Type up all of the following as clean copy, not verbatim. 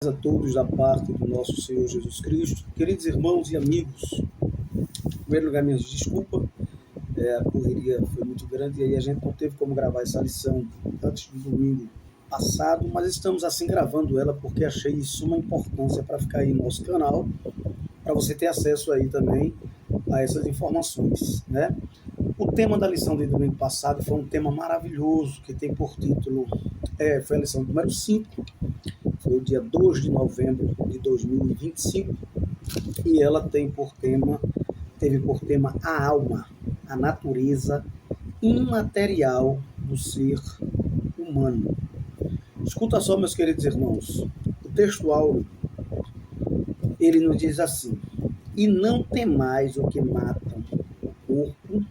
A todos da parte do nosso Senhor Jesus Cristo. Queridos irmãos e amigos, em primeiro lugar, minhas desculpas, a correria foi muito grande e aí a gente não teve como gravar essa lição antes do domingo passado, mas estamos assim gravando ela porque achei de suma importância para ficar aí no nosso canal, para você ter acesso aí também a essas informações, né? O tema da lição de domingo passado foi um tema maravilhoso, que tem por título, foi a lição número 5, foi o dia 2 de novembro de 2025, e ela teve por tema a alma, a natureza imaterial do ser humano. Escuta só, meus queridos irmãos, o texto áureo, ele nos diz assim: e não temais o que matam o corpo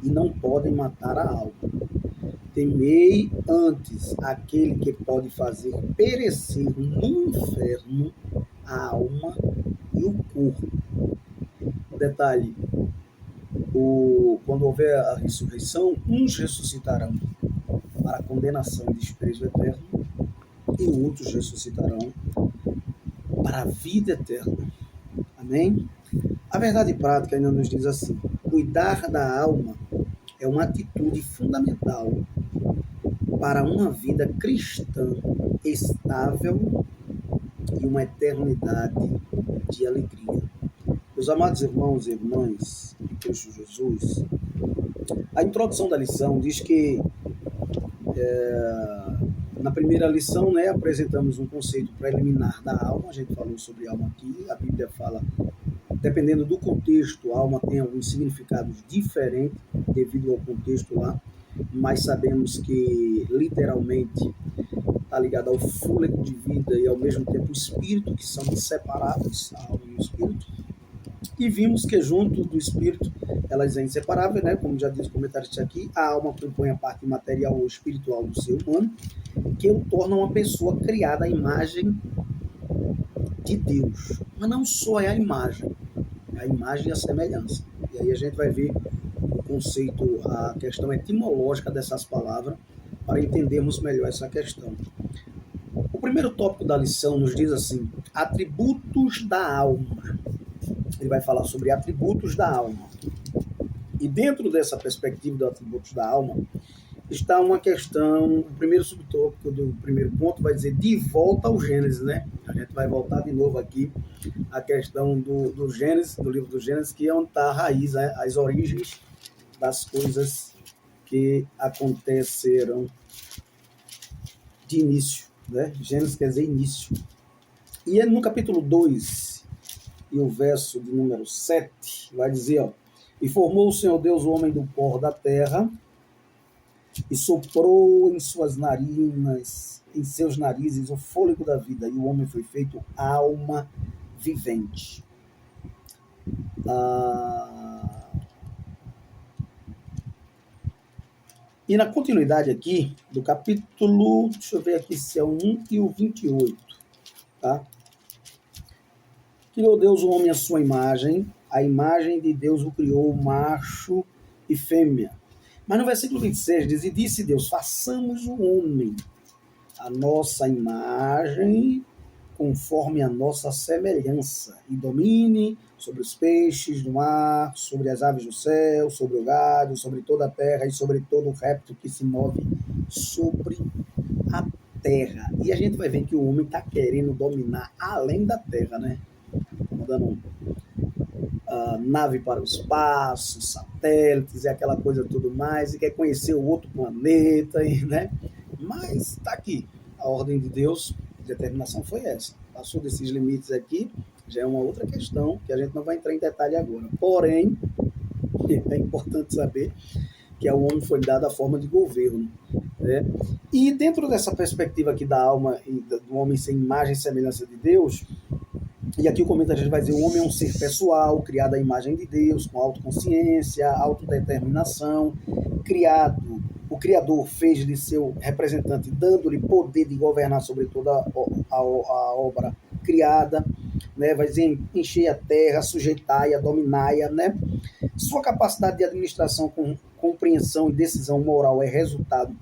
e não podem matar a alma. Temei antes aquele que pode fazer perecer no inferno a alma e o corpo. Detalhe, quando houver a ressurreição, uns ressuscitarão para a condenação e desprezo eterno, e outros ressuscitarão para a vida eterna. Amém? A verdade prática ainda nos diz assim: cuidar da alma é uma atitude fundamental para uma vida cristã estável e uma eternidade de alegria. Meus amados irmãos e irmãs de Cristo Jesus, a introdução da lição diz que na primeira lição, apresentamos um conceito preliminar da alma. A gente falou sobre alma aqui. A Bíblia fala, dependendo do contexto, a alma tem alguns significados diferentes devido ao contexto lá, mas sabemos que literalmente está ligado ao fôlego de vida e ao mesmo tempo o espírito, que são inseparáveis, a alma e o espírito. E vimos que junto do espírito elas são inseparáveis, como já diz o comentarista aqui, a alma compõe a parte material ou espiritual do ser humano, que o torna uma pessoa criada à imagem de Deus. Mas não só é a imagem e a semelhança. E aí a gente vai ver o conceito, a questão etimológica dessas palavras, para entendermos melhor essa questão. O primeiro tópico da lição nos diz assim: atributos da alma. Ele vai falar sobre atributos da alma. E dentro dessa perspectiva dos atributos da alma, está uma questão, o primeiro subtópico do primeiro ponto vai dizer de volta ao Gênesis, A gente vai voltar de novo aqui à questão do Gênesis, do livro do Gênesis, que é onde está a raiz, as origens das coisas que aconteceram de início, Gênesis quer dizer início. E no capítulo 2, e o verso de número 7, vai dizer, e formou o Senhor Deus o homem do pó da terra, e soprou em seus narizes o fôlego da vida, e o homem foi feito alma vivente. E na continuidade aqui, do capítulo, deixa eu ver aqui se é o 1 e o 28, tá? Criou Deus o homem à sua imagem, a imagem de Deus o criou, macho e fêmea. Mas no versículo 26 diz, e disse Deus, façamos o homem a nossa imagem, conforme a nossa semelhança, e domine sobre os peixes do mar, sobre as aves do céu, sobre o gado, sobre toda a terra e sobre todo o réptil que se move sobre a terra. E a gente vai ver que o homem está querendo dominar além da terra, Mandando nave para o espaço, satélites e aquela coisa tudo mais, e quer conhecer o outro planeta, Mas está aqui, a ordem de Deus, a determinação foi essa. Passou desses limites aqui, já é uma outra questão, que a gente não vai entrar em detalhe agora. Porém, é importante saber que ao homem foi dada a forma de governo, E dentro dessa perspectiva aqui da alma e do homem sem imagem e semelhança de Deus, e aqui o comentário vai dizer, o homem é um ser pessoal, criado à imagem de Deus, com autoconsciência, autodeterminação, criado, o Criador fez de seu representante, dando-lhe poder de governar sobre toda a obra criada, vai dizer, encher a terra, sujeitar-a, dominar-a, Sua capacidade de administração com compreensão e decisão moral é resultado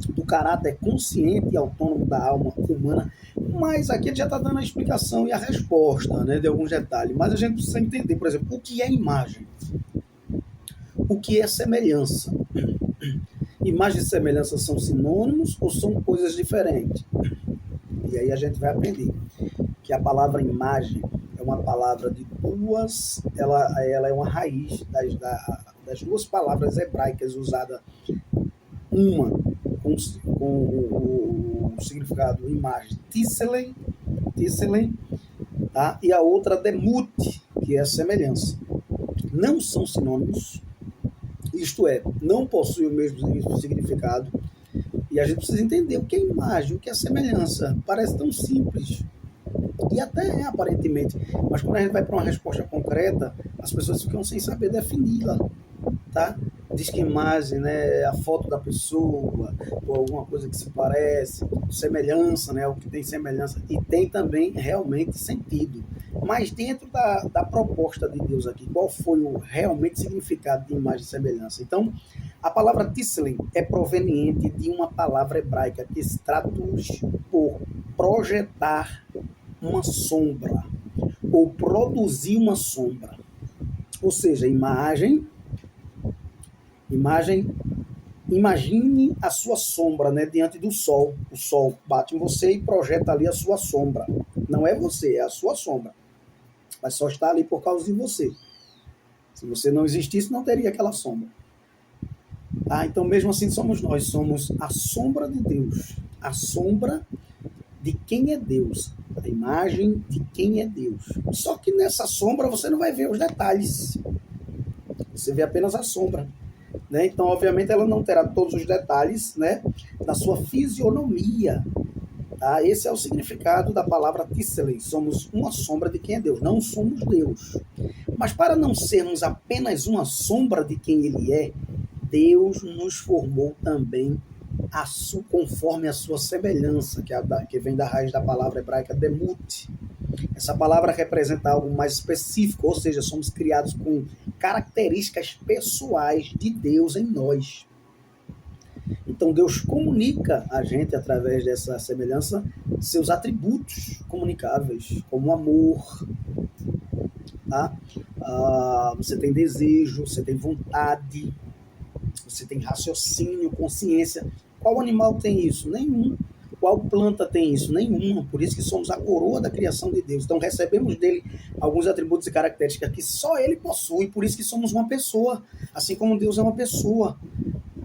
do caráter consciente e autônomo da alma humana, Mas aqui ele já está dando a explicação e a resposta, né, de alguns detalhes. Mas a gente precisa entender, por exemplo, o que é imagem? O que é semelhança? Imagem e semelhança são sinônimos ou são coisas diferentes? E aí a gente vai aprender que a palavra imagem é uma palavra de duas, ela é uma raiz das duas palavras hebraicas usadas, uma com o significado imagem, tisselen, tá? E a outra demut, que é semelhança. Não são sinônimos, isto é, não possuem o mesmo significado, e a gente precisa entender o que é imagem, o que é semelhança. Parece tão simples, e até é aparentemente, mas quando a gente vai para uma resposta concreta, as pessoas ficam sem saber defini-la, tá? Diz que imagem, né, é a foto da pessoa, ou alguma coisa que se parece, semelhança, né, o que tem semelhança, e tem também realmente sentido. Mas dentro da proposta de Deus aqui, qual foi o realmente significado de imagem e semelhança? Então, a palavra tisselen é proveniente de uma palavra hebraica que se traduz por projetar uma sombra, ou produzir uma sombra. Ou seja, imagem, imagine a sua sombra, né, diante do sol. O sol bate em você e projeta ali a sua sombra. Não é você, é a sua sombra. Mas só está ali por causa de você. Se você não existisse, não teria aquela sombra. Tá? Então, mesmo assim, somos nós. Somos a sombra de Deus. A sombra de quem é Deus. A imagem de quem é Deus. Só que nessa sombra você não vai ver os detalhes. Você vê apenas a sombra. Né? Então, obviamente, ela não terá todos os detalhes, né, da sua fisionomia. Tá? Esse é o significado da palavra tisselen. Somos uma sombra de quem é Deus, não somos Deus. Mas para não sermos apenas uma sombra de quem Ele é, Deus nos formou também conforme a sua semelhança, que vem da raiz da palavra hebraica demut. Essa palavra representa algo mais específico, ou seja, somos criados com características pessoais de Deus em nós. Então Deus comunica a gente, através dessa semelhança, seus atributos comunicáveis, como amor, tá? Você tem desejo, você tem vontade, você tem raciocínio, consciência. Qual animal tem isso? Nenhum. Qual planta tem isso? Nenhuma. Por isso que somos a coroa da criação de Deus. Então recebemos dele alguns atributos e características que só ele possui. Por isso que somos uma pessoa. Assim como Deus é uma pessoa.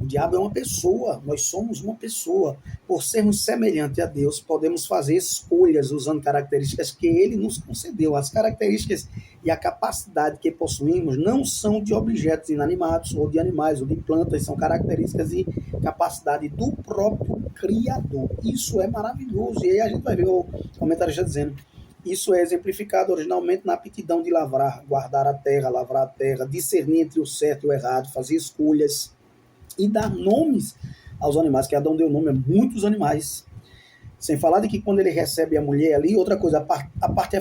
O diabo é uma pessoa. Nós somos uma pessoa. Por sermos semelhantes a Deus, podemos fazer escolhas usando características que ele nos concedeu. As características e a capacidade que possuímos não são de objetos inanimados ou de animais ou de plantas. São características e capacidade do próprio Criador. Isso é maravilhoso. E aí a gente vai ver o comentarista dizendo: isso é exemplificado originalmente na aptidão de lavrar, guardar a terra, lavrar a terra, discernir entre o certo e o errado, fazer escolhas e dar nomes aos animais, que Adão deu nome a muitos animais. Sem falar de que quando ele recebe a mulher ali, outra coisa, a parte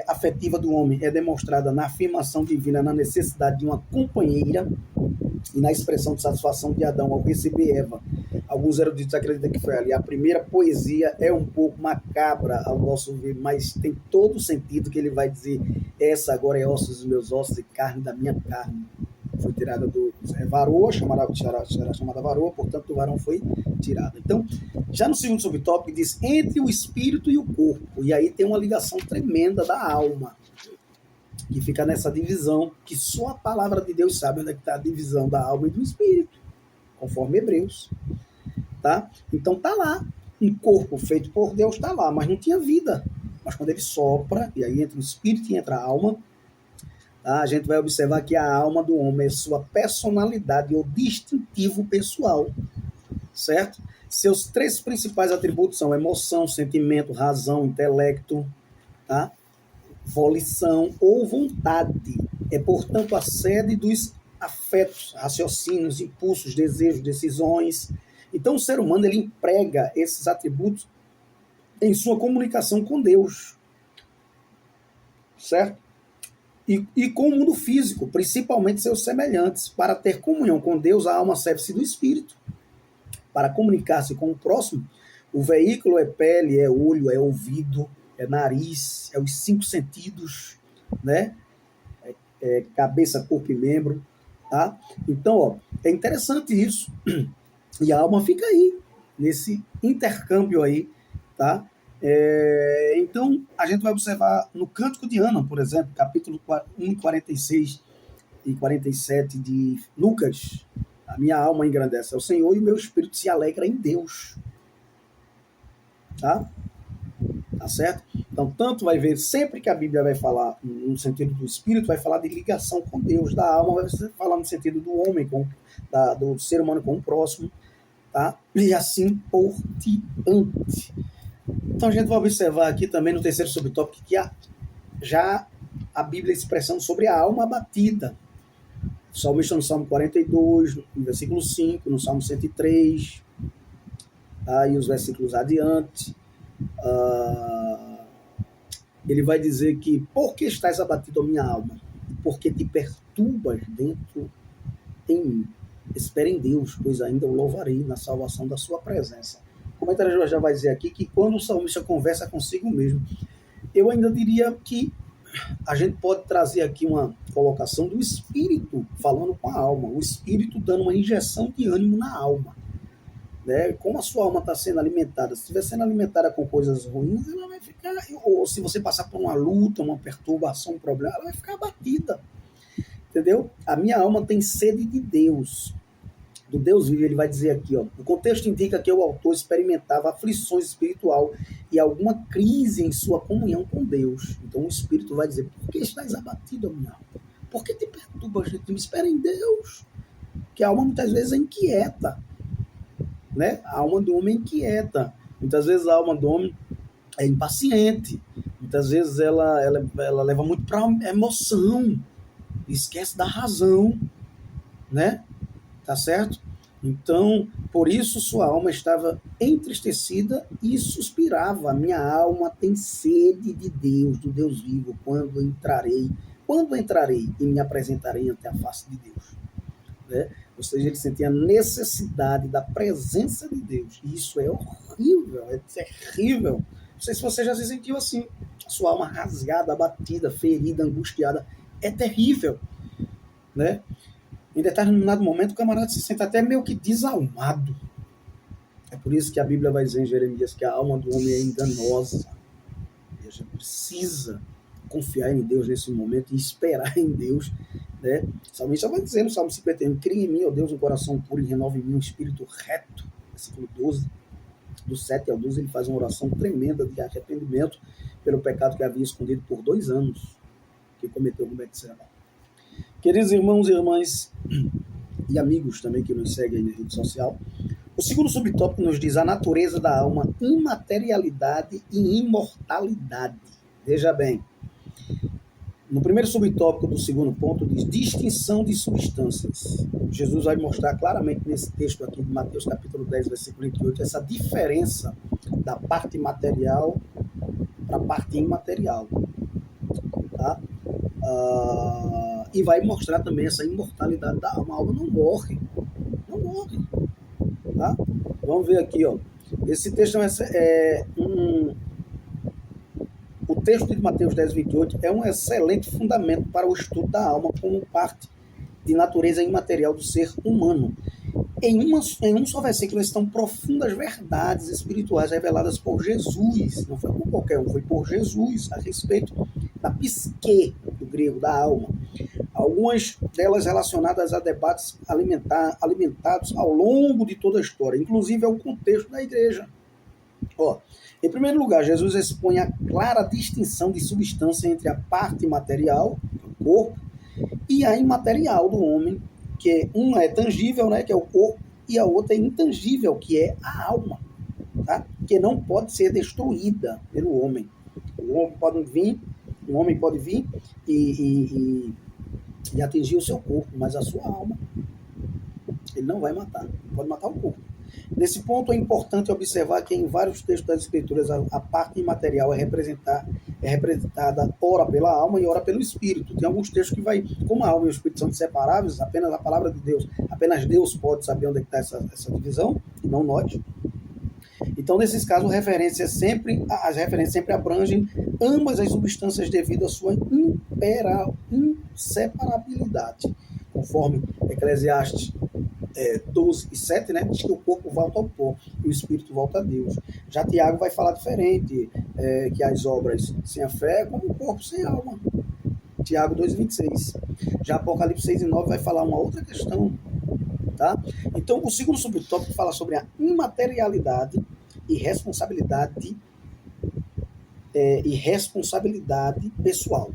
afetiva do homem é demonstrada na afirmação divina, na necessidade de uma companheira e na expressão de satisfação de Adão ao receber Eva. Alguns eruditos acreditam que foi ali. A primeira poesia é um pouco macabra ao nosso ver, mas tem todo o sentido que ele vai dizer: essa agora é ossos dos meus ossos e carne da minha carne. Foi tirada do varoa, será chamada varoa, portanto o varão foi tirado. Então, já no segundo subtópico diz entre o espírito e o corpo, e aí tem uma ligação tremenda da alma, que fica nessa divisão, que só a palavra de Deus sabe onde é que está a divisão da alma e do espírito, conforme Hebreus. Tá? Então tá lá, um corpo feito por Deus está lá, mas não tinha vida. Mas quando ele sopra, e aí entra o espírito e entra a alma, a gente vai observar que a alma do homem é sua personalidade ou distintivo pessoal, certo? Seus três principais atributos são emoção, sentimento, razão, intelecto, tá? Volição ou vontade. É, portanto, a sede dos afetos, raciocínios, impulsos, desejos, decisões. Então, o ser humano ele emprega esses atributos em sua comunicação com Deus, certo? E com o mundo físico, principalmente seus semelhantes. Para ter comunhão com Deus, a alma serve-se do Espírito. Para comunicar-se com o próximo, O veículo é pele, é olho, é ouvido, é nariz, é os 5 sentidos, né? É cabeça, corpo e membro, tá? Então, ó, é interessante isso. E a alma fica aí, nesse intercâmbio aí, tá? Então, a gente vai observar no Cântico de Ana, por exemplo, capítulo 1, 46 e 47 de Lucas, a minha alma engrandece ao Senhor e o meu espírito se alegra em Deus. Tá? Tá certo? Então, tanto vai ver, sempre que a Bíblia vai falar no sentido do espírito, vai falar de ligação com Deus, da alma vai falar no sentido do homem, do ser humano com o próximo, tá? E assim por diante. Então, a gente vai observar aqui também no terceiro subtópico que já a Bíblia expressando sobre a alma abatida. O salmista no Salmo 42, no versículo 5, no Salmo 103, tá? E os versículos adiante. Ele vai dizer que por que estás abatido, minha alma? Porque te perturbas dentro em mim. Espere em Deus, pois ainda o louvarei na salvação da sua presença. O comentário já vai dizer aqui que quando o salmista conversa consigo mesmo, eu ainda diria que a gente pode trazer aqui uma colocação do espírito falando com a alma, o espírito dando uma injeção de ânimo na alma. Né? Como a sua alma está sendo alimentada, se estiver sendo alimentada com coisas ruins, ela vai ficar, ou se você passar por uma luta, uma perturbação, um problema, ela vai ficar abatida. Entendeu? A minha alma tem sede de Deus, do Deus vivo. Ele vai dizer aqui, ó, o contexto indica que o autor experimentava aflições espiritual e alguma crise em sua comunhão com Deus. Então o Espírito vai dizer, por que estás abatido, minha alma? Por que te perturba, gente? Me espera em Deus. Que a alma muitas vezes é inquieta. Né? A alma do homem é inquieta. Muitas vezes a alma do homem é impaciente. Muitas vezes ela leva muito para a emoção. Esquece da razão. Né? Tá certo? Então, por isso sua alma estava entristecida e suspirava. Minha alma tem sede de Deus, do Deus vivo. Quando entrarei e me apresentarei ante a face de Deus. Né? Ou seja, ele sentia a necessidade da presença de Deus. E isso é horrível, é terrível. Não sei se você já se sentiu assim. A sua alma rasgada, abatida, ferida, angustiada. É terrível. Né? Em determinado momento, o camarada se sente até meio que desalmado. É por isso que a Bíblia vai dizer em Jeremias que a alma do homem é enganosa. E a gente precisa confiar em Deus nesse momento e esperar em Deus. Né? O salmista vai dizer no Salmo 51, cria em mim, ó Deus, um coração puro e renova em mim um espírito reto. Versículo 12. Do 7 ao 12, ele faz uma oração tremenda de arrependimento pelo pecado que havia escondido por 2 anos, que cometeu com Betseba. Queridos irmãos e irmãs e amigos também que nos seguem aí na rede social, o segundo subtópico nos diz a natureza da alma, imaterialidade e imortalidade. Veja bem, no primeiro subtópico do segundo ponto diz distinção de substâncias. Jesus vai mostrar claramente nesse texto aqui de Mateus capítulo 10, versículo 28, essa diferença da parte material para a parte imaterial. Tá? E vai mostrar também essa imortalidade da alma. A alma não morre. Não morre. Tá? Vamos ver aqui, ó. Esse texto o texto de Mateus 10, 28 é um excelente fundamento para o estudo da alma como parte de natureza imaterial do ser humano. Em um só versículo estão profundas verdades espirituais reveladas por Jesus. Não foi por qualquer um, foi por Jesus a respeito da psique, do grego, da alma. Algumas delas relacionadas a debates alimentados ao longo de toda a história, inclusive ao contexto da igreja. Ó, em primeiro lugar, Jesus expõe a clara distinção de substância entre a parte material, o corpo, e a imaterial do homem, que uma é tangível, né, que é o corpo, e a outra é intangível, que é a alma, tá? Que não pode ser destruída pelo homem. Um homem pode vir e atingir o seu corpo, mas a sua alma ele não vai matar, pode matar o corpo. Nesse ponto é importante observar que em vários textos das Escrituras a parte imaterial é representada ora pela alma e ora pelo espírito. Tem alguns textos que vai, como a alma e o espírito são inseparáveis, apenas a palavra de Deus, apenas Deus pode saber onde está essa divisão, e não nós. E Então, nesses casos, as referências sempre abrangem ambas as substâncias devido à sua inseparabilidade. Conforme Eclesiastes 12:7, né, diz que o corpo volta ao pó e o espírito volta a Deus. Já Tiago vai falar diferente, que as obras sem a fé é como o corpo sem alma. Tiago 2:26. Já Apocalipse 6:9 vai falar uma outra questão. Tá? Então, o segundo subtópico fala sobre a imaterialidade e responsabilidade pessoal.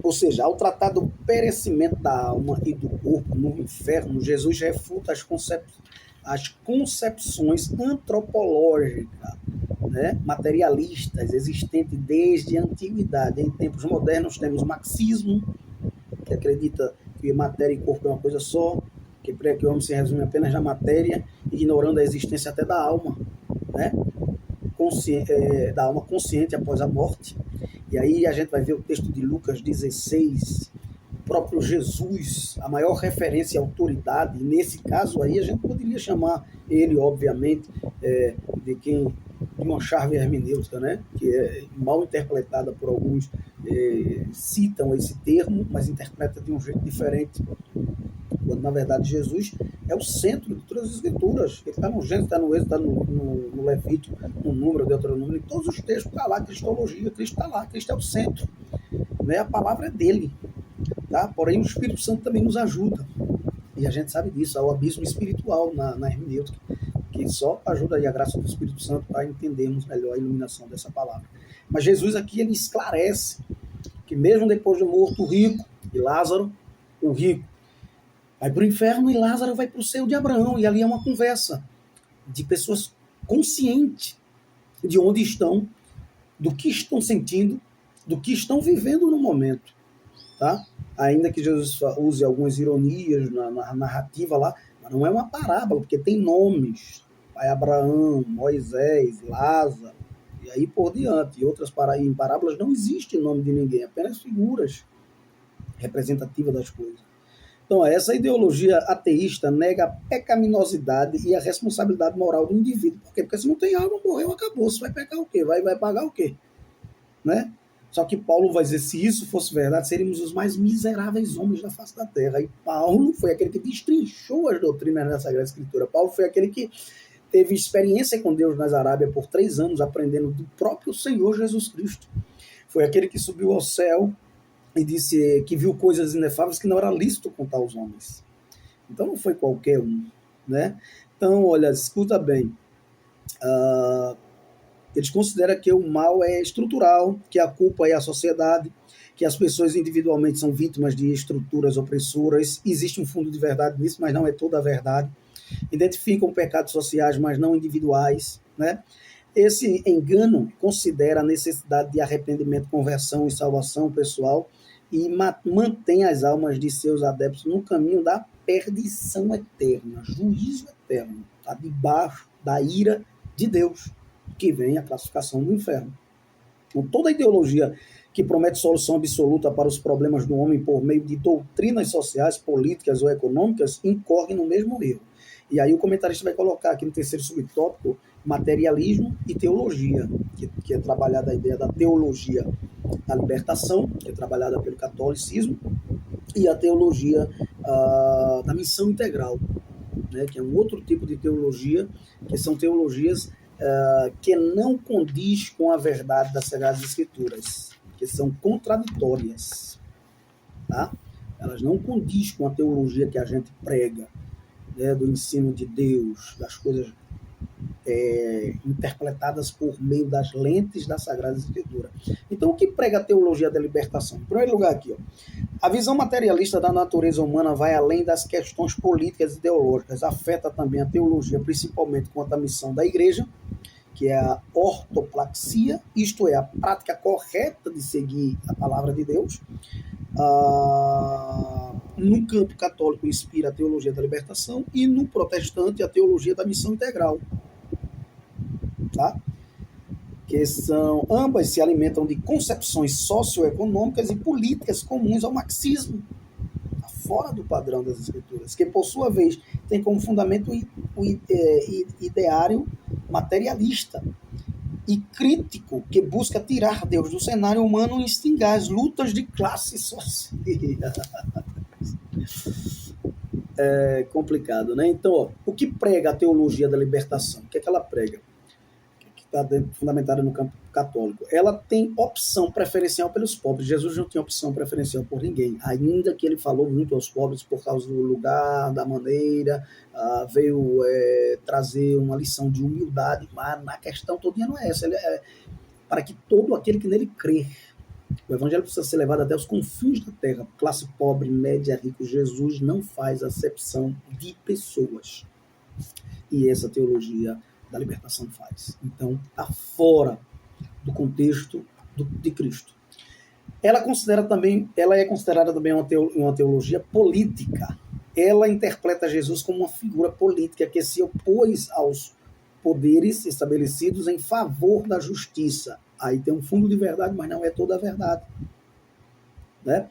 Ou seja, ao tratar do perecimento da alma e do corpo no inferno, Jesus refuta as concepções antropológicas, né, materialistas existentes desde a antiguidade. Em tempos modernos temos o marxismo, que acredita que matéria e corpo é uma coisa só, que prega que o homem se resume apenas na matéria, ignorando a existência até da alma, né? Da alma consciente após a morte. E aí a gente vai ver o texto de Lucas 16, o próprio Jesus, a maior referência e autoridade, e nesse caso aí a gente poderia chamar ele, obviamente, de uma charge hermenêutica, né? Que é mal interpretada por alguns, citam esse termo, mas interpreta de um jeito diferente, quando na verdade Jesus é o centro de todas as escrituras. Ele está no Gênesis, está no Êxodo, está no Levítico, no Número, Deuteronômio, em todos os textos está lá, Cristologia, Cristo está lá, Cristo é o centro, né? A palavra é dele, tá? Porém o Espírito Santo também nos ajuda, e a gente sabe disso, há o abismo espiritual na hermenêutica, que só ajuda aí a graça do Espírito Santo para entendermos melhor a iluminação dessa palavra. Mas Jesus aqui, ele esclarece que mesmo depois do morto, o rico e Lázaro, o rico vai para o inferno e Lázaro vai para o seio de Abraão. E ali é uma conversa de pessoas conscientes de onde estão, do que estão sentindo, do que estão vivendo no momento. Tá? Ainda que Jesus use algumas ironias na narrativa lá, mas não é uma parábola, porque tem nomes. Pai Abraão, Moisés, Lázaro, e aí por diante. E outras em parábolas não existe nome de ninguém, apenas figuras representativas das coisas. Então, essa ideologia ateísta nega a pecaminosidade e a responsabilidade moral do indivíduo. Por quê? Porque se não tem alma, morreu, acabou. Você vai pecar o quê? Vai pagar o quê? Né? Só que Paulo vai dizer, se isso fosse verdade, seríamos os mais miseráveis homens da face da terra. E Paulo foi aquele que destrinchou as doutrinas da Sagrada Escritura. Paulo foi aquele que teve experiência com Deus nas Arábias por 3 anos, aprendendo do próprio Senhor Jesus Cristo. Foi aquele que subiu ao céu e disse que viu coisas inefáveis que não era lícito contar aos homens. Então não foi qualquer um, né? Então, olha, escuta bem. Eles consideram que o mal é estrutural, que a culpa é a sociedade, que as pessoas individualmente são vítimas de estruturas opressoras. Existe um fundo de verdade nisso, mas não é toda a verdade. Identificam pecados sociais, mas não individuais, né? Esse engano considera a necessidade de arrependimento, conversão e salvação pessoal e mantém as almas de seus adeptos no caminho da perdição eterna, juízo eterno, tá? Debaixo da ira de Deus, que vem a classificação do inferno. Então, toda ideologia que promete solução absoluta para os problemas do homem por meio de doutrinas sociais, políticas ou econômicas incorre no mesmo erro. E aí o comentarista vai colocar aqui no terceiro subtópico materialismo e teologia, que é trabalhada a ideia da teologia da libertação, que é trabalhada pelo catolicismo, e a teologia da missão integral, né, que é um outro tipo de teologia, que são teologias que não condiz com a verdade das Sagradas Escrituras, que são contraditórias, tá? Elas não condiz com a teologia que a gente prega, né, do ensino de Deus, das coisas interpretadas por meio das lentes da Sagrada Escritura. Então, o que prega a teologia da libertação? Em primeiro lugar aqui, ó, a visão materialista da natureza humana vai além das questões políticas e ideológicas, afeta também a teologia, principalmente quanto à missão da igreja, que é a ortopraxia, isto é, a prática correta de seguir a palavra de Deus. No campo católico inspira a teologia da libertação e no protestante a teologia da missão integral, tá? Que ambas se alimentam de concepções socioeconômicas e políticas comuns ao marxismo, fora do padrão das escrituras, que por sua vez tem como fundamento o ideário materialista e crítico que busca tirar Deus do cenário humano e extinguir as lutas de classe social. É complicado, né? Então, ó, o que prega a teologia da libertação? O que é que ela prega? Que está fundamentada no campo católico. Ela tem opção preferencial pelos pobres. Jesus não tinha opção preferencial por ninguém, ainda que ele falou muito aos pobres por causa do lugar, da maneira, veio trazer uma lição de humildade, mas na questão todinha não é essa. Ele é para que todo aquele que nele crê. O evangelho precisa ser levado até os confins da terra. Classe pobre, média, rico. Jesus não faz acepção de pessoas. E essa teologia da libertação faz. Então, está fora do contexto de Cristo. Ela é considerada também uma teologia política. Ela interpreta Jesus como uma figura política que se opôs aos poderes estabelecidos em favor da justiça. Aí tem um fundo de verdade, mas não é toda a verdade. Né?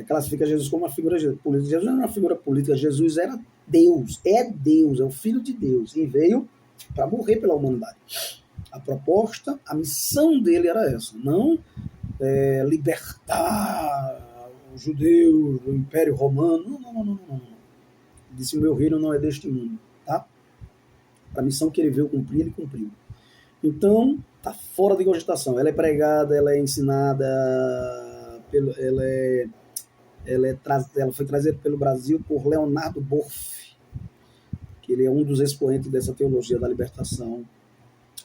Classifica Jesus como uma figura política. Jesus não era uma figura política, Jesus era Deus, é o Filho de Deus, e veio para morrer pela humanidade. A proposta, a missão dele era essa, não libertar os judeus do Império Romano. Não. Disse: o meu reino não é deste mundo. Tá? A missão que ele veio cumprir, ele cumpriu. Então, está fora de cogitação. Ela é pregada, ela é ensinada, ela foi trazida pelo Brasil por Leonardo Boff, que ele é um dos expoentes dessa teologia da libertação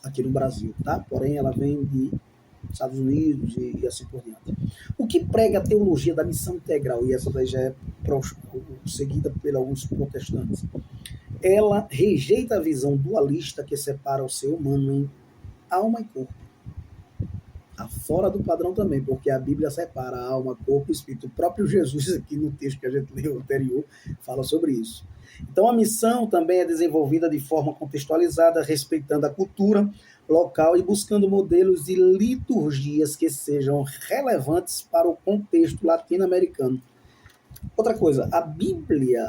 aqui no Brasil, tá? Porém, ela vem de Estados Unidos e assim por diante. O que prega a teologia da missão integral, e essa daí já é seguida por alguns protestantes, ela rejeita a visão dualista que separa o ser humano em alma e corpo. Está fora do padrão também, porque a Bíblia separa alma, corpo e espírito. O próprio Jesus, aqui no texto que a gente leu anterior, fala sobre isso. Então, a missão também é desenvolvida de forma contextualizada, respeitando a cultura local e buscando modelos e liturgias que sejam relevantes para o contexto latino-americano. Outra coisa, a Bíblia,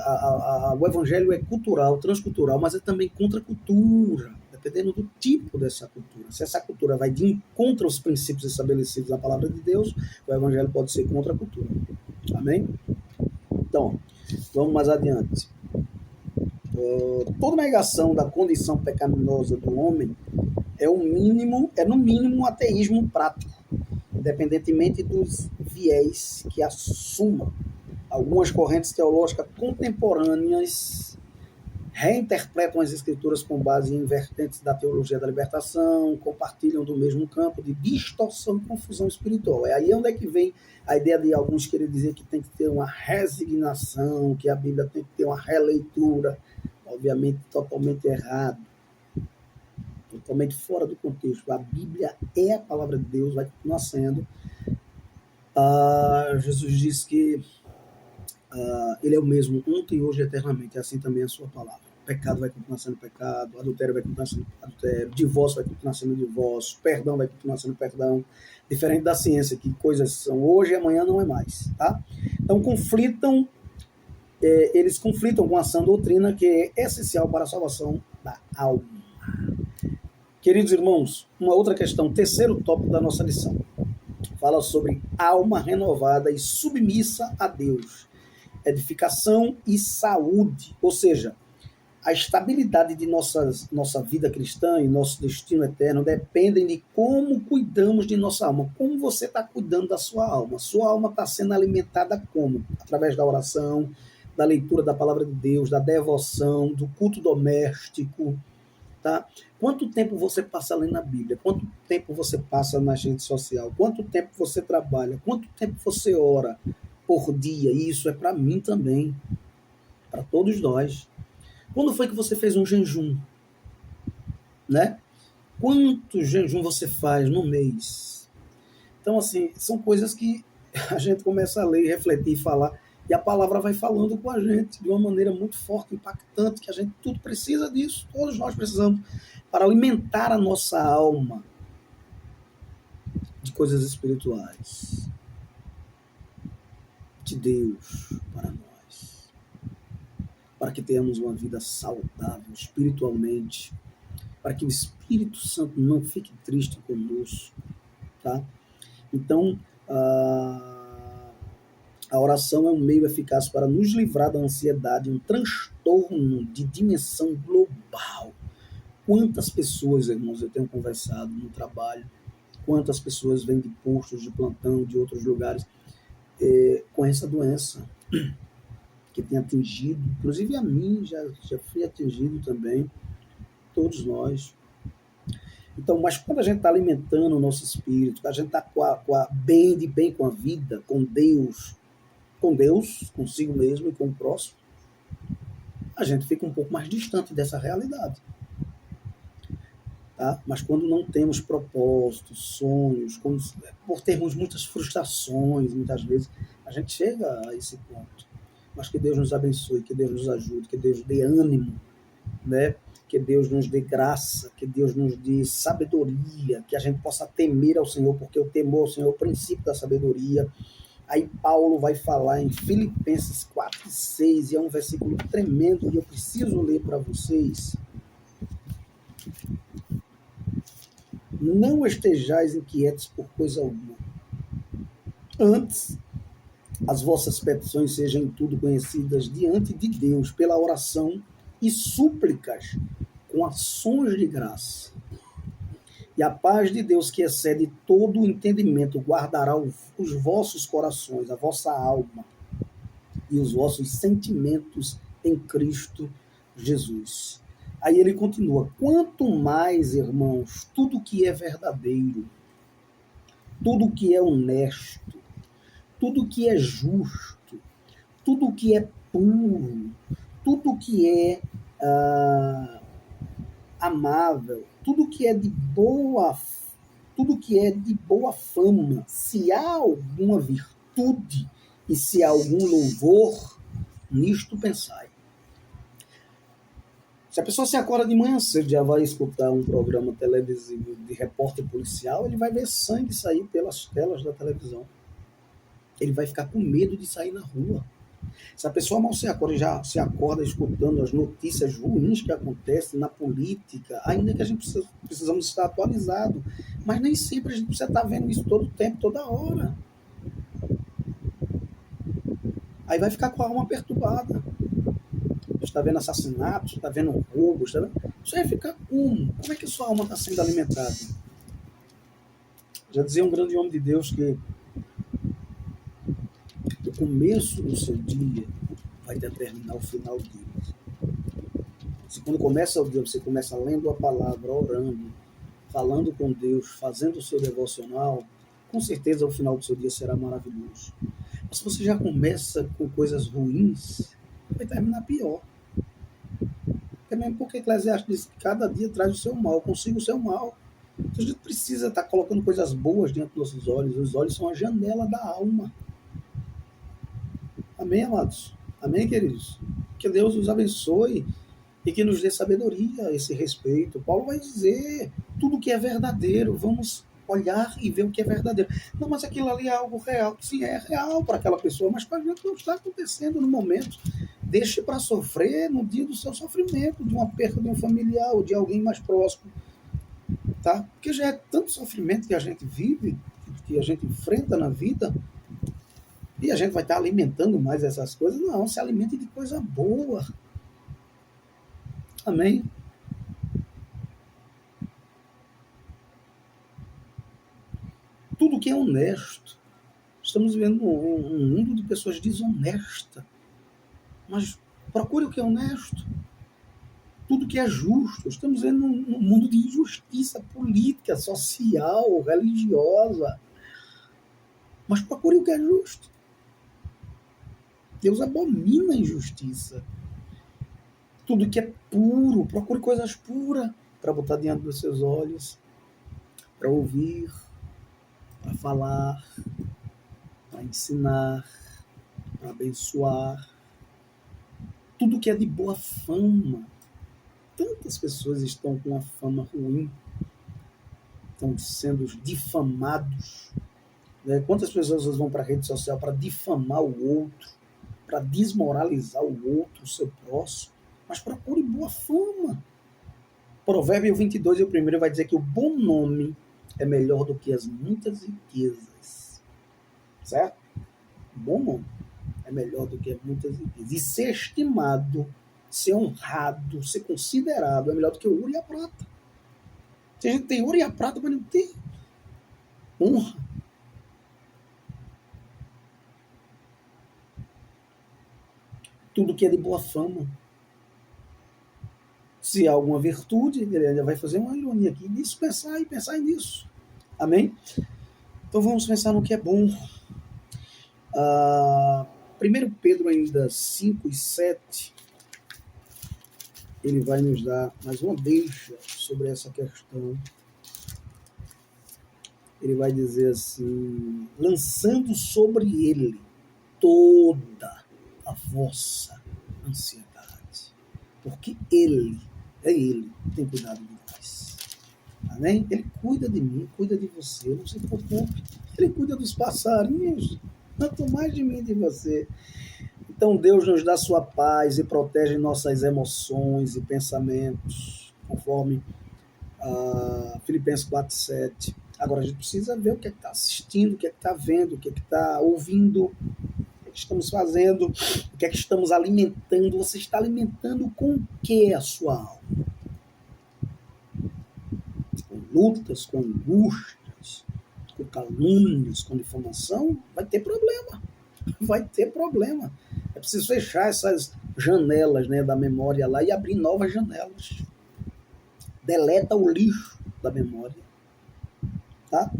o Evangelho é cultural, transcultural, mas é também contracultura, dependendo do tipo dessa cultura. Se essa cultura vai de encontro aos princípios estabelecidos na palavra de Deus, o Evangelho pode ser contracultura. Amém? Então, vamos mais adiante. Toda negação da condição pecaminosa do homem é no mínimo um ateísmo prático, independentemente dos viés que assuma. Algumas correntes teológicas contemporâneas reinterpretam as escrituras com base em vertentes da teologia da libertação, compartilham do mesmo campo de distorção e confusão espiritual. É aí onde é que vem a ideia de alguns querer dizer que tem que ter uma resignação, que a Bíblia tem que ter uma releitura. Obviamente, totalmente errado. Totalmente fora do contexto. A Bíblia é a palavra de Deus, vai continuar sendo. Jesus diz que ele é o mesmo ontem, hoje e eternamente. Assim também é a sua palavra. Pecado vai continuar sendo pecado, adultério vai continuar sendo adultério, divórcio vai continuar sendo divórcio, perdão vai continuar sendo perdão. Diferente da ciência, que coisas são hoje e amanhã não é mais. Tá? Então, eles conflitam com a sã doutrina, que é essencial para a salvação da alma. Queridos irmãos, uma outra questão, terceiro tópico da nossa lição, fala sobre alma renovada e submissa a Deus, edificação e saúde, ou seja, a estabilidade de nossa vida cristã e nosso destino eterno dependem de como cuidamos de nossa alma. Como você está cuidando da sua alma? Sua alma está sendo alimentada como? Através da oração, da leitura da palavra de Deus, da devoção, do culto doméstico. Tá? Quanto tempo você passa lendo a Bíblia? Quanto tempo você passa na rede social? Quanto tempo você trabalha? Quanto tempo você ora por dia? Isso é para mim também, para todos nós. Quando foi que você fez um jejum? Né? Quanto jejum você faz no mês? Então, assim, são coisas que a gente começa a ler, refletir e falar, e a palavra vai falando com a gente de uma maneira muito forte, impactante, que a gente tudo precisa disso, todos nós precisamos, para alimentar a nossa alma de coisas espirituais, de Deus para nós, para que tenhamos uma vida saudável espiritualmente, para que o Espírito Santo não fique triste conosco, tá? Então, a oração é um meio eficaz para nos livrar da ansiedade, um transtorno de dimensão global. Quantas pessoas, irmãos, eu tenho conversado no trabalho, quantas pessoas vêm de postos de plantão, de outros lugares, com essa doença que tem atingido, inclusive a mim, já fui atingido também, todos nós. Então, mas quando a gente está alimentando o nosso espírito, a gente está bem com a vida, com Deus, consigo mesmo e com o próximo, a gente fica um pouco mais distante dessa realidade. Tá? Mas quando não temos propósitos, sonhos, por termos muitas frustrações, muitas vezes, a gente chega a esse ponto. Mas que Deus nos abençoe, que Deus nos ajude, que Deus dê ânimo, né? Que Deus nos dê graça, que Deus nos dê sabedoria, que a gente possa temer ao Senhor, porque o temor ao Senhor é o princípio da sabedoria. Aí Paulo vai falar em Filipenses 4:6, e é um versículo tremendo, e eu preciso ler para vocês. Não estejais inquietos por coisa alguma. Antes, as vossas petições sejam em tudo conhecidas diante de Deus pela oração e súplicas com ações de graça. E a paz de Deus, que excede todo o entendimento, guardará os vossos corações, a vossa alma e os vossos sentimentos em Cristo Jesus. Aí ele continua: quanto mais, irmãos, tudo que é verdadeiro, tudo que é honesto, tudo que é justo, tudo que é puro, tudo que é amável, tudo que é de boa fama, se há alguma virtude e se há algum louvor, nisto pensai. Se a pessoa se acorda de manhã cedo, já vai escutar um programa televisivo de repórter policial, ele vai ver sangue sair pelas telas da televisão. Ele vai ficar com medo de sair na rua. Se a pessoa mal se acorda, já se acorda escutando as notícias ruins que acontecem na política, ainda que a gente precisamos estar atualizado, mas nem sempre a gente precisa estar vendo isso todo o tempo, toda hora. Aí vai ficar com a alma perturbada. Está vendo assassinatos, está vendo roubos, está vendo? Isso vai ficar como? Como é que a sua alma está sendo alimentada? Já dizia um grande homem de Deus que o começo do seu dia vai determinar o final dele. Se quando começa o dia, você começa lendo a palavra, orando, falando com Deus, fazendo o seu devocional, com certeza o final do seu dia será maravilhoso. Mas se você já começa com coisas ruins, vai terminar pior. É mesmo porque Eclesiastes diz que cada dia traz o seu mal, consigo o seu mal. Então a gente precisa estar colocando coisas boas diante dos nossos olhos. Os olhos são a janela da alma. Amém, amados? Amém, queridos? Que Deus nos abençoe e que nos dê sabedoria a esse respeito. Paulo vai dizer tudo que é verdadeiro. Vamos olhar e ver o que é verdadeiro. Não, mas aquilo ali é algo real. Sim, é real para aquela pessoa, mas para a gente não está acontecendo no momento. Deixe para sofrer no dia do seu sofrimento, de uma perda de um familiar ou de alguém mais próximo. Tá? Porque já é tanto sofrimento que a gente vive, que a gente enfrenta na vida, e a gente vai estar alimentando mais essas coisas. Não, se alimente de coisa boa. Amém? Tudo que é honesto. Estamos vivendo um mundo de pessoas desonestas. Mas procure o que é honesto. Tudo que é justo. Estamos vivendo um mundo de injustiça política, social, religiosa. Mas procure o que é justo. Deus abomina a injustiça. Tudo que é puro, procure coisas puras para botar diante dos seus olhos, para ouvir, para falar, para ensinar, para abençoar. Tudo que é de boa fama. Tantas pessoas estão com uma fama ruim, estão sendo difamados. Né? Quantas pessoas vão para a rede social para difamar o outro, para desmoralizar o outro, o seu próximo? Mas procure boa fama. Provérbio 22, o primeiro vai dizer que o bom nome é melhor do que as muitas riquezas. Certo? Bom nome é melhor do que muitas riquezas. E ser estimado, ser honrado, ser considerado é melhor do que o ouro e a prata. Se a gente tem ouro e a prata, mas não tem honra. Tudo que é de boa fama. Se há alguma virtude, ele ainda vai fazer uma ironia aqui nisso, pensar nisso. Amém? Então vamos pensar no que é bom. 1 Pedro ainda 5 e 7, ele vai nos dar mais uma deixa sobre essa questão. Ele vai dizer assim: lançando sobre ele toda a vossa ansiedade, porque ele tem cuidado de nós. Amém? Ele cuida de mim, cuida de você, não se preocupe. Ele cuida dos passarinhos, quanto mais de mim e de você. Então Deus nos dá sua paz e protege nossas emoções e pensamentos, conforme Filipenses 4:7. Agora a gente precisa ver o que é que está assistindo, o que é que está vendo, o que é que está ouvindo, o que é que estamos fazendo, o que é que estamos alimentando. Você está alimentando com o que a sua alma? Com lutas, com angústias, com calúnias, com difamação? Vai ter problema. Vai ter problema. É preciso fechar essas janelas, né, da memória lá e abrir novas janelas. Deleta o lixo da memória. Tá?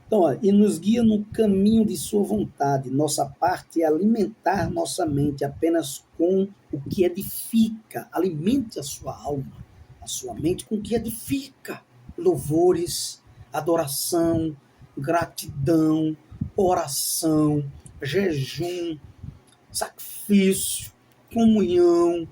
Então, e nos guia no caminho de sua vontade. Nossa parte é alimentar nossa mente apenas com o que edifica. Alimente a sua alma, a sua mente com o que edifica. Louvores, adoração, gratidão, oração, jejum, sacrifício, comunhão.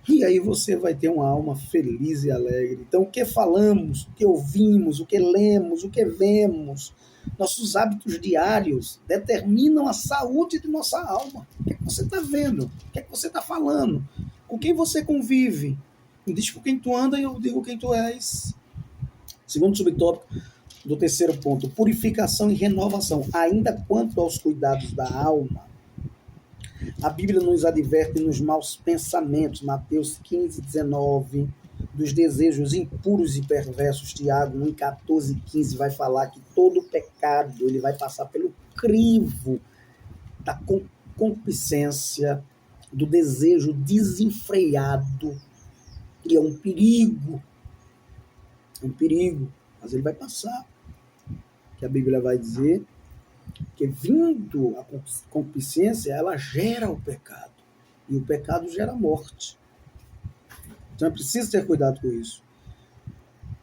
E aí você vai ter uma alma feliz e alegre. Então, o que falamos, o que ouvimos, o que lemos, o que vemos, nossos hábitos diários determinam a saúde de nossa alma. O que é que você está vendo? O que é que você está falando? Com quem você convive? Me diz com quem tu anda e eu digo quem tu és. Segundo subtópico do terceiro ponto, purificação e renovação. Ainda quanto aos cuidados da alma, a Bíblia nos adverte nos maus pensamentos, Mateus 15:19, dos desejos impuros e perversos, Tiago 1:14-15 vai falar que todo pecado ele vai passar pelo crivo da concupiscência, do desejo desenfreado, e é um perigo, mas ele vai passar, que a Bíblia vai dizer que vindo a concupiscência, ela gera o pecado. E o pecado gera morte. Então é preciso ter cuidado com isso.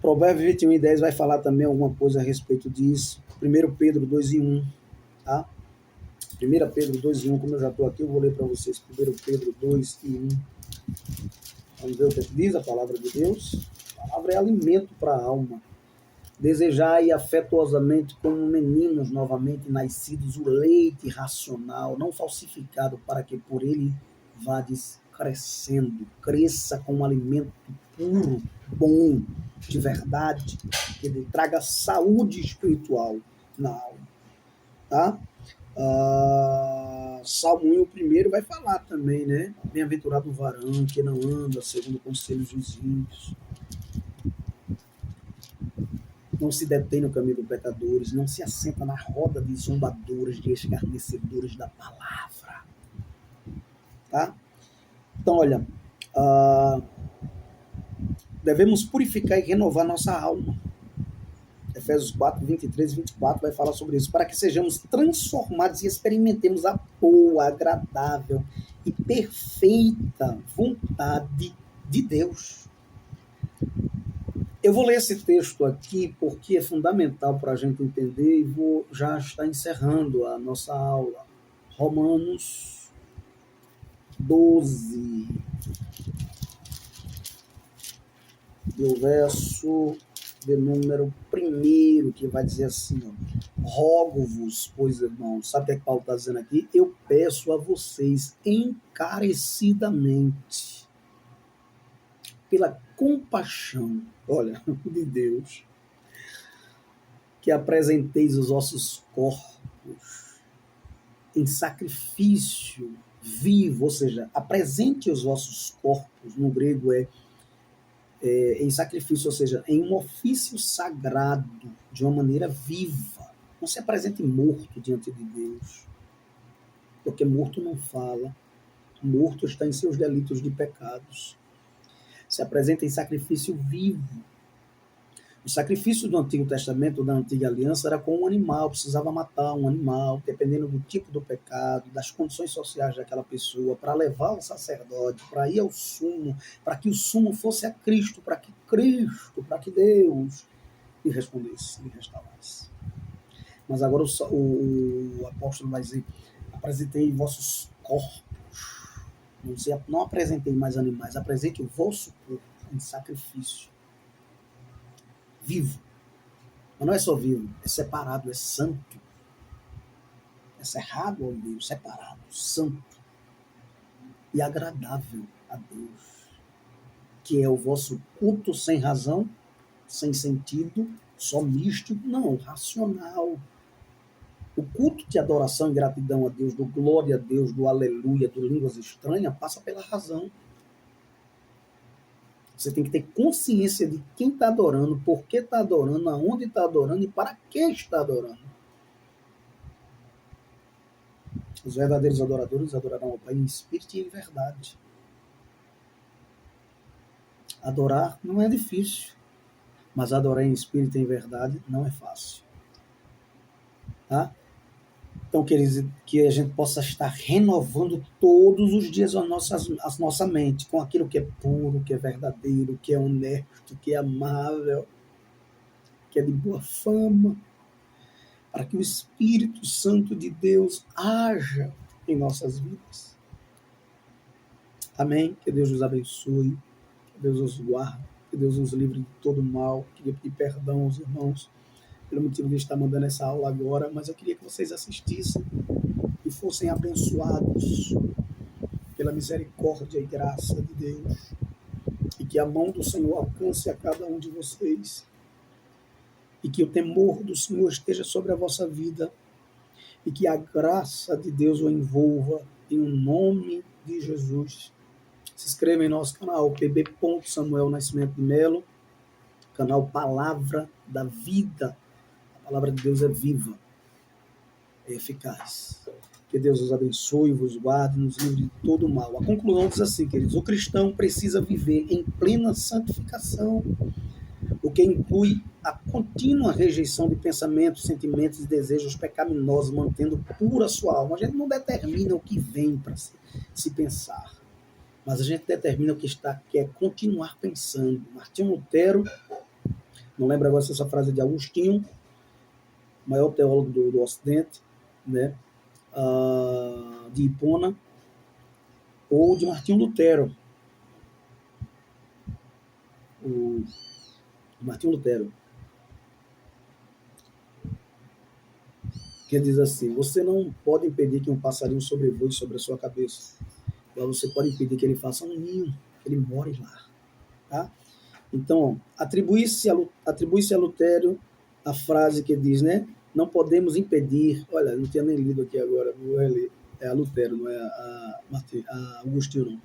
Provérbios 21:10 vai falar também alguma coisa a respeito disso. 1 Pedro 2:1. Tá? 1 Pedro 2:1, como eu já estou aqui, eu vou ler para vocês. 1 Pedro 2:1. Vamos ver o que diz a palavra de Deus. A palavra é alimento para a alma. Desejai afetuosamente como meninos novamente nascidos o leite racional, não falsificado, para que por ele vades crescendo. Cresça com um alimento puro, bom, de verdade, que lhe traga saúde espiritual na alma. Tá? Salmo 1, o primeiro, vai falar também, né? Bem-aventurado o varão que não anda segundo conselhos dos ímpios, não se detém no caminho dos pecadores, não se assenta na roda de zombadores, de escarnecedores da palavra. Tá? Então, olha, devemos purificar e renovar nossa alma. Efésios 4:23-24 vai falar sobre isso, para que sejamos transformados e experimentemos a boa, agradável e perfeita vontade de Deus. Eu vou ler esse texto aqui porque é fundamental para a gente entender e vou já estar encerrando a nossa aula. Romanos 12, do verso de número 1, que vai dizer assim, ó, rogo-vos, pois irmãos, sabe o que é que Paulo está dizendo aqui? Eu peço a vocês encarecidamente, pela compaixão, olha, de Deus, que apresenteis os vossos corpos em sacrifício vivo, ou seja, apresente os vossos corpos, no grego em sacrifício, ou seja, em um ofício sagrado, de uma maneira viva. Não se apresente morto diante de Deus, porque morto não fala, morto está em seus delitos de pecados. Se apresenta em sacrifício vivo. O sacrifício do Antigo Testamento, da Antiga Aliança, era com um animal, precisava matar um animal, dependendo do tipo do pecado, das condições sociais daquela pessoa, para levar ao sacerdote, para ir ao sumo, para que o sumo fosse a Cristo, para que Deus lhe respondesse, lhe restaurasse. Mas agora o apóstolo vai dizer, apresentei vossos corpos, não apresentei mais animais, apresente o vosso corpo em sacrifício vivo. Mas não é só vivo, é separado, é santo. É cerrado ao Deus, separado, santo e agradável a Deus. Que é o vosso culto sem razão, sem sentido, só místico, não, racional. O culto de adoração e gratidão a Deus, do glória a Deus, do aleluia, do línguas estranhas, passa pela razão. Você tem que ter consciência de quem está adorando, por que está adorando, aonde está adorando e para que está adorando. Os verdadeiros adoradores adorarão ao Pai em espírito e em verdade. Adorar não é difícil, mas adorar em espírito e em verdade não é fácil. Tá? Então, queridos, que a gente possa estar renovando todos os dias a nossa mente com aquilo que é puro, que é verdadeiro, que é honesto, que é amável, que é de boa fama, para que o Espírito Santo de Deus haja em nossas vidas. Amém? Que Deus nos abençoe, que Deus nos guarde, que Deus nos livre de todo mal. Queria pedir perdão aos irmãos pelo motivo de estar mandando essa aula agora, mas eu queria que vocês assistissem e fossem abençoados pela misericórdia e graça de Deus, e que a mão do Senhor alcance a cada um de vocês, e que o temor do Senhor esteja sobre a vossa vida, e que a graça de Deus o envolva em nome de Jesus. Se inscreva em nosso canal PB Samuel Nascimento de Melo, canal Palavra da Vida. A palavra de Deus é viva, é eficaz. Que Deus os abençoe, vos guarde, nos livre de todo mal. A conclusão diz assim, queridos: o cristão precisa viver em plena santificação, o que inclui a contínua rejeição de pensamentos, sentimentos e desejos pecaminosos, mantendo pura a sua alma. A gente não determina o que vem para se pensar, mas a gente determina o que quer continuar pensando. Martinho Lutero, não lembro agora se essa frase é de Agostinho, maior teólogo do Ocidente, né? De Hipona, ou de Martinho Lutero. O Martinho Lutero, que diz assim: você não pode impedir que um passarinho sobrevoe sobre a sua cabeça, mas você pode impedir que ele faça um ninho, que ele more lá. Tá? Então, atribui-se a Lutero a frase que diz, né? Não podemos impedir. Olha, não tinha nem lido aqui agora, vou reler. É a Lutero, não é a Agostinho, não.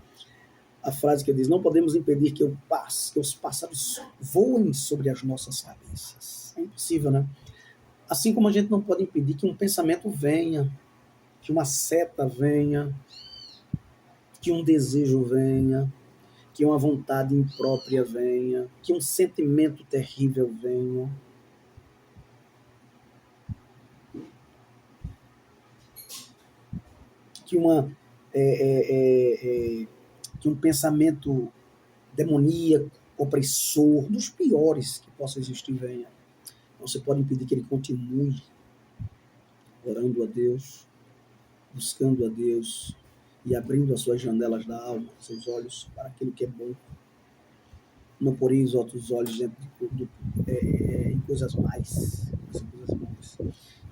A frase que diz: não podemos impedir que os pássaros voem sobre as nossas cabeças. É impossível, né? Assim como a gente não pode impedir que um pensamento venha, que uma seta venha, que um desejo venha, que uma vontade imprópria venha, que um sentimento terrível venha. Que que um pensamento demoníaco, opressor, dos piores que possa existir venha. Você pode impedir que ele continue orando a Deus, buscando a Deus e abrindo as suas janelas da alma, seus olhos para aquilo que é bom. Não poreis outros olhos em coisas mais,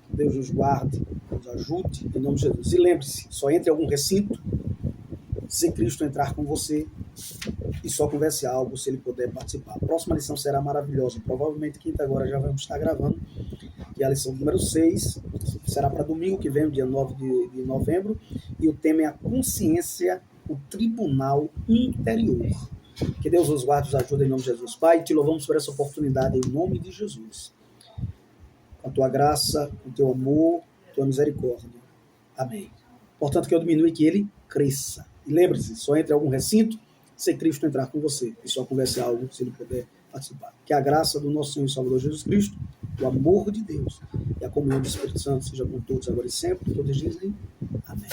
Que Deus nos guarde, nos ajude, em nome de Jesus. E lembre-se, só entre em algum recinto se Cristo entrar com você e só converse algo se ele puder participar. A próxima lição será maravilhosa, provavelmente quinta agora já vamos estar gravando, que é a lição número 6, será para domingo que vem, dia 9 de novembro, e o tema é a consciência, o tribunal interior. Que Deus os guarde e os ajude em nome de Jesus. Pai, te louvamos por essa oportunidade em nome de Jesus. Com a tua graça, com o teu amor, tua misericórdia. Amém. Portanto, que eu diminua e que ele cresça. E lembre-se, só entre algum recinto se Cristo entrar com você. E só converse algo se ele puder participar. Que a graça do nosso Senhor e Salvador Jesus Cristo, o amor de Deus e a comunhão do Espírito Santo seja com todos agora e sempre. Todos dizem amém.